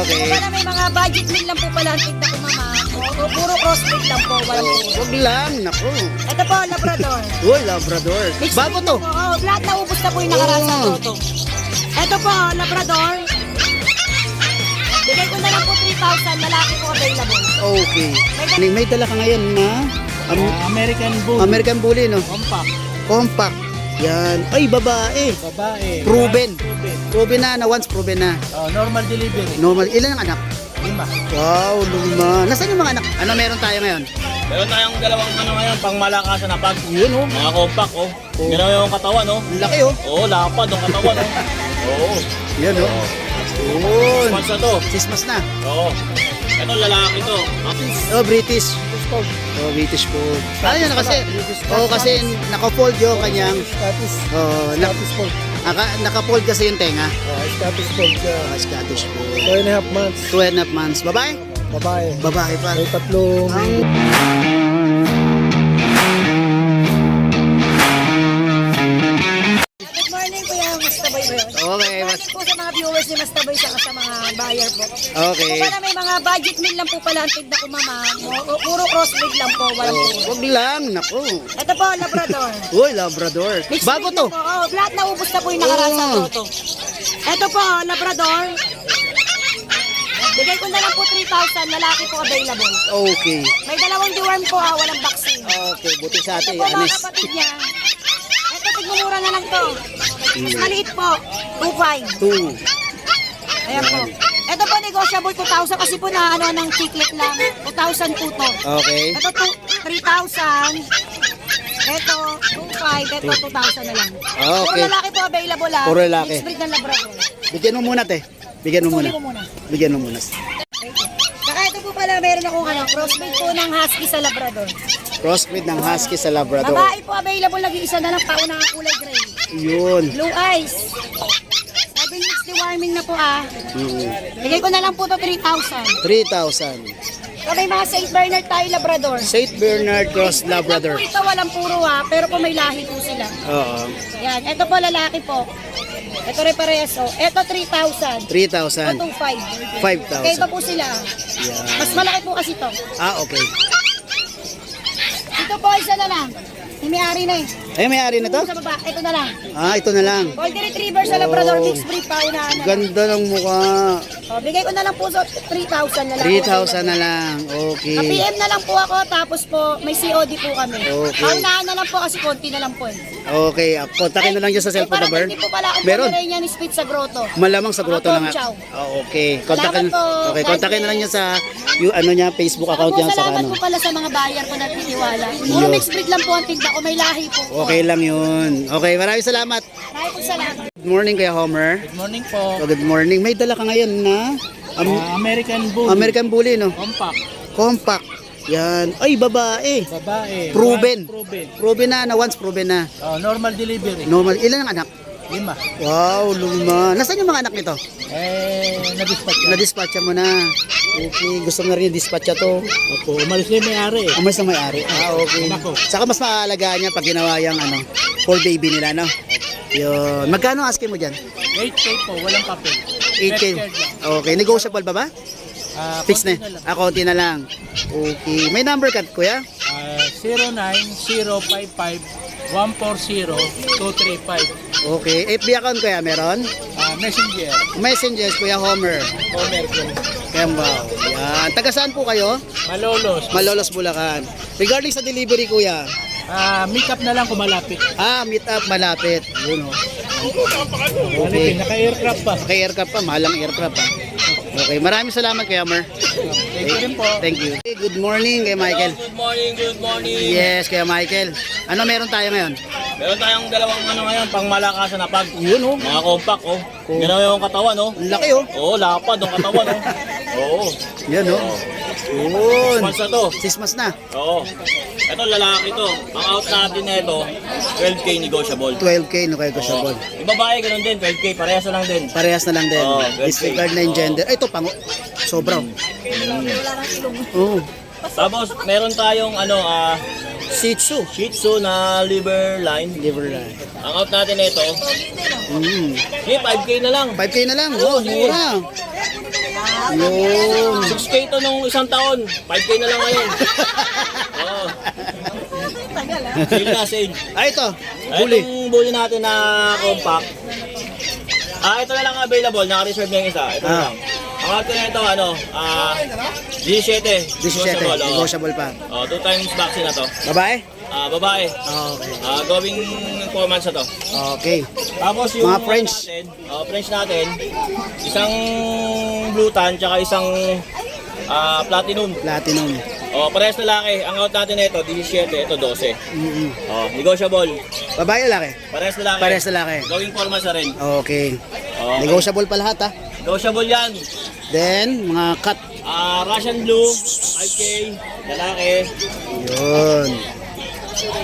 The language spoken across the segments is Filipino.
Okay. Para may mga budget meal lang po pala ang tigda ko, mama. Puro crossbreed lang po, walang puro. Huwag lang, naku. Ito po, Labrador. Uy, Labrador. Mixed Bago breed to. lang po. Oh, lahat naubos na po yung nakaraan sa Oo. toto. Ito po, Labrador. Bigay ko na lang po 3,000, lalaki po available. Okay. May dala ka ngayon na American Bull. American Bully, no? Compact. Compact. Yan. Ay, babae. Babae. Proven. Proven. Proven na, once proven na. Normal delivery. Normal. Ilan ang anak? 5. Wow, luma. Nasaan yung mga anak? Ano meron tayo ngayon? Meron tayong dalawang ngayon, pang malakasan na pag. Yun, oh. Mga compact, oh. Ginawa yung katawan, oh. Ang laki, oh. Oo, lapad ang katawan, oh. Oo. Yan, oh. Yun. Sponsor to. Sismas na. Oo. Ito, lalaki to. Oh, British. Oh, British fold. Ano yan kasi? Oh, kasi naka-fold yung kanyang. Oh, naka-fold kasi yung tenga. Scottish Fold siya. Scottish fold. 2.5 months. 2.5 months. Babae? Babae. Babae pa. May tatlong Good morning, Kuya Mastaboy. Okay, mas. Po sa mga viewers ni Mastaboy sa mga buyer po. Okay. Para may mga budget meal lang po pala ang tigda ko, mama. Puro crossbreed lang po, walang puro. Huwag lang, naku. Ito po, Labrador. Uy, Labrador. Mixed Bago breed to. lang po. Oh, lahat naubos na po yung nakaraan sa Oo. toto. Ito po, Labrador. Bigay ko na lang po 3,000, lalaki po available. Okay. May dalawang deworm po, walang vaccine. Okay, buti sa Ito atin. po mga Anis. kapatid niya. Ito, tigmumura na lang to. Mas maliit po, 2,500. 2. Ayan po. Ito po, negotiable 2,000 kasi po na ano ng chiclet lang. 2,000 po to. Okay. Ito 3,000. Ito 2,500. Ito 2,000 na lang. Okay. Puro lalaki po available ah. Puro lalaki. Mixed breed ng Labrador. Bigyan mo muna, te. Bigyan mo muna. Tuloy ko muna. Bigyan mo muna. Saka ito po pala, meron akong crossbreed po ng husky sa Labrador. Crossbreed ng husky sa Labrador. Babae po available, nag-iisa na lang, pauna ang kulay gray. Yun. Blue eyes. 7 weeks deworming na po ah. Bigay ko na lang po to 3,000. 3,000. So may mga St. Bernard tayo Labrador. St. Bernard Cross Labrador. Ito po ito, walang puro ha, pero po may lahi po sila. Oo. Yan, ito po lalaki po. Ito rin parehas oh. Ito 3,000. 3,000. Ito 5. 5,000. Kaya iba po sila. Yan. Mas malaki po kasi to. Ah, okay. Ito po isa na lang. May-ari na eh. Ay, may-ari na to? Sa baba, ito na lang. Ah, ito na lang. Golden Retriever sa Labrador, mixed breed pa unahan na. Ganda ng mukha. Oh, bigay ko na lang po sa 3,000 na lang. 3,000 na lang. Okay. PM na lang po ako, tapos po may COD po kami. Okay. Paunahan na lang po kasi konti na lang po eh. Okay. Kontakin na lang dyan sa cellphone number. Hindi po pala akong Meron? Pomeranian Spitz sa grotto. Malamang sa grotto Mga na nga. Chow. Ah, okay. Kontakin, Salamat po. okay. Kontakin na lang niya sa yung ano niya, Facebook account Ako niya sa salamat ano. po pala sa mga buyer ko na tiniwala. Puro Yo. mixed breed lang po ang tinda ko, may lahi po. Okay lang yun. Okay, maraming salamat. Maraming po salamat. Good morning, Kuya Homer. Good morning po. Oh, good morning. May dala ka ngayon na American Bull. American Bully, no? Compact. Compact. Yan. Ay, babae. Babae. Proven. Proven. Proven na, once proven na. Normal delivery. Normal. Ilan ang anak? 5. Wow, luma. Nasaan yung mga anak nito? Na-dispatch yan. Na-dispatcha mo na. Okay, gusto mo na rin dispatcha to. Opo, umalis na yung may-ari eh. Umalis na may-ari. Ah, okay. Anak ko. Saka mas maaalagaan niya pag ginawa yung ano, full baby nila, no? Yun. Magkano asking mo dyan? 8K po, walang papel. 8K. Okay, negotiable ba ba? Fix na. Konti lang. Konti na lang. Okay. May number ka, kuya? 09-055-140-235. Okay. FB account kuya, meron? Messenger. Messengers, Kuya Homer. Kembaw. Yan. Taga saan po kayo? Malolos. Malolos, Bulacan. Regarding sa delivery, kuya. Meet up na lang kung malapit. Meet up, malapit. Yun, oh. Okay. Naka-aircraft pa. Kay aircraft pa, mahalang aircraft pa. Okay, maraming salamat Kuya Homer. Thank you rin po. Thank you. Good morning kay Michael. Good morning, good morning. Yes, Kuya Michael. Ano meron tayo ngayon? Meron tayong dalawang ngayon, pang malakasan na pag. Yun, oh. Mga compact, oh. Ginawa yung katawan, oh. Ang laki, oh. Oo, lapad ang katawan, oh. Oo. Yan, oh. Yun. Sponsor to. Sismas na. Oo. Ito lalaki to. Ang out natin nito, 12K negotiable. 12K no kay Goshabol. Yung babae ganun din, 12K, parehas na lang din. Parehas na lang din. Oo, Disregard na yung gender. Ay, ito pango. Sobra. Oh. Tapos meron tayong Shih Tzu. Shih Tzu na liver line. Liver line. Ang out natin nito, 5K na lang. 5K na lang. Oh, sige. mura. Yun. 6K to nung isang taon. 5K na lang ngayon. Oo. Sale na, sale. Ito. Ay, Huli. itong bully natin na compact. Ito na lang available. Naka-reserve na yung isa. Ito na lang. Ang atin na ito, 17. 17. Negotiable, oo. Negotiable pa. 2 times vaccine na to. Babae? Babae. Okay. Going 4 months na to. Okay. Tapos yung Mga French. natin, French natin, isang blue tan, tsaka isang platinum. Platinum. Parehas lalaki. Ang out natin na ito, 17, ito 12. Mm-hmm. Negotiable. Babae lalaki? Parehas lalaki. Parehas lalaki. Going 4 months na rin. Okay. Okay. Negotiable pa lahat ha. Negotiable yan. Then, mga cut. Russian blue, 5K, lalaki. Yun.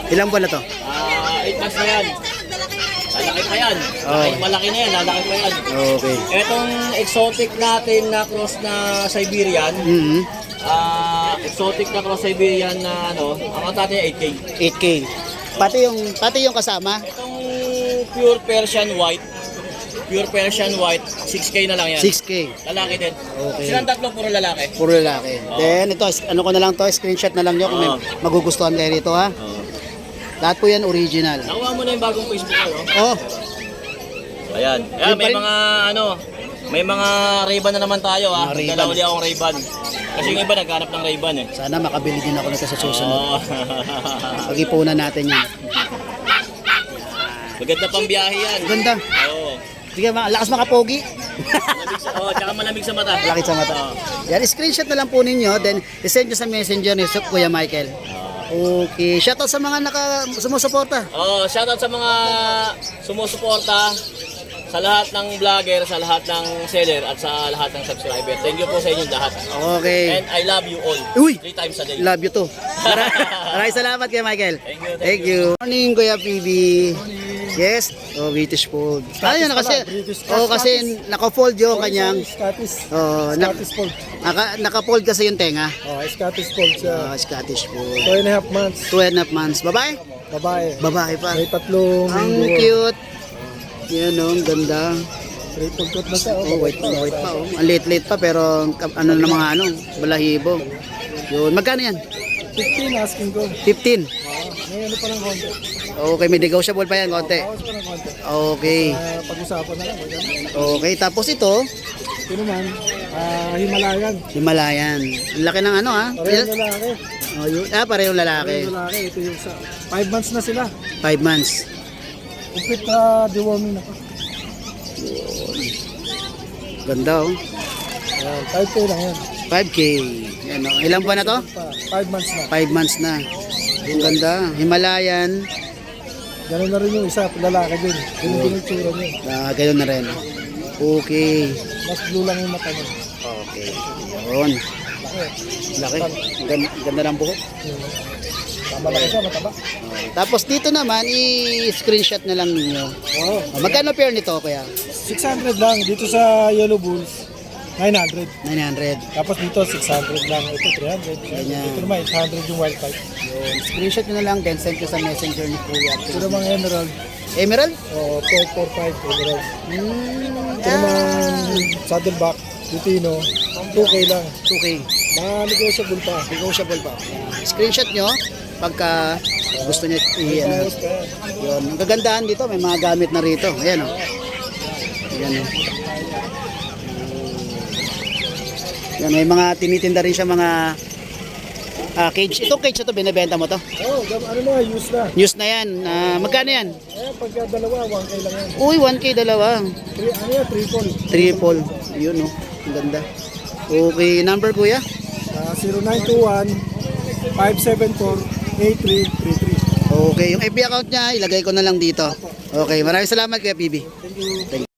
Ilang buwan na to? 8 months na yan. Lalaki pa yan. Oh. Malaki na yan, lalaki pa yan. Okay. Etong exotic natin na cross na Siberian, Mm-hmm. exotic na cross Siberian na ang out natin 8K. 8K. Pati yung kasama. Itong pure Persian white, 6K na lang yan. 6K. Lalaki din. Okay. Silang tatlo puro lalaki. Puro lalaki. Then ito, ano ko na lang to, screenshot na lang nyo kung may magugustuhan kayo rito ha. Lahat po yan original. Nakuha mo na yung bagong Facebook ko, Oh, Ayan. Yung May pa rin- mga may mga Ray-Ban na naman tayo ha. Mga Ray-Ban. Dala uli akong Ray-Ban. Kasi yung iba naghanap ng Ray-Ban eh. sana makabili din ako nito sa susunod. Oo. Pag-ipunan natin yan. Maganda pang biyahe yan. Ganda. Oo. Sige, lakas makapogi. Tsaka malamig sa mata. Malaki sa mata. Yan, screenshot na lang po ninyo. Then, isend nyo sa messenger ni Kuya Michael. Okay. Shoutout sa mga sumusuporta. Shoutout sa mga sumusuporta, sa lahat ng vlogger, sa lahat ng seller, at sa lahat ng subscriber. Thank you po sa inyo lahat. Okay. And I love you all. Uy! 3 times a day. Love you too. Maraming salamat kay Michael. Thank you. Morning, Kuya PB. Yes. British fold. Ayun na kasi. Kasi naka-fold yung kanyang Scottish. Scottish fold. naka-fold kasi yung tenga. Scottish fold siya. Scottish fold. 2.5 months. 2.5 months. Babae? Babae. Babae pa. May 3 Ang cute. Yan o, ang ganda. Triple coat na siya. White pa oh. Ang late pa pero ano na mga balahibo. Yun, magkano yan? 15 asking ko. 15. May ano pa ng konti. Okay, may negotiable pa yan konti. Bawas pa ng konti. Okay. Pag-usapan na lang. Okay, tapos ito, Ito naman, Himalayan. Himalayan. Ang laki ng Parehong lalaki. Parehong lalaki. Parehong lalaki. Ito yung 5 months na sila. 5 months. Complete deworming na pa. Ganda oh. Ayan, 5K lang yan. 5K. Yan, oh. Ilan buwan na to? 5 months na. 5 months na. Ang ganda. Himalayan. Ganun na rin yung isa, lalaki din. Ganun din yung tsura niya. Ganun na rin. Okay. Mas blue lang yung mata niya. Okay. Yun. Laki. Ganda ng buhok. Tama lang siya, mataba. Tapos dito naman, i-screenshot na lang ninyo. Oo. Magkano pair nito, kuya? 600 lang. Dito sa Yellow Bulls, 900. 900. Tapos dito, 600 lang. Ito, 300. Ganyan. Ito naman, 800 yung wild type. Yun. Screenshot nyo na lang, then send ko sa messenger ni kuya. Ito naman Emerald. Emerald? O, 445 Emerald. Ito Ah, naman Saddleback, Lutino. 2K lang. 2K. Ma-negotiable pa. Negotiable pa. Screenshot nyo pagka gusto nyo Ayos pa yan. Yun. Ang kagandahan dito, may mga gamit na rito. Ayan o. Ayan o. Yan, may mga tinitinda rin siya mga cage. Itong cage na to, binibenta mo to? Oo, ano na, use na. News na yan. Magkano yan? Pagka dalawa, 1K lang yan. Uy, 1K dalawa. Ano yan, triple. Triple. Yun o. Ang ganda. Okay, number kuya? 0921-574-8333. Okay, yung FB account niya, ilagay ko na lang dito. Okay, maraming salamat kuya PB. Thank you. Thank you.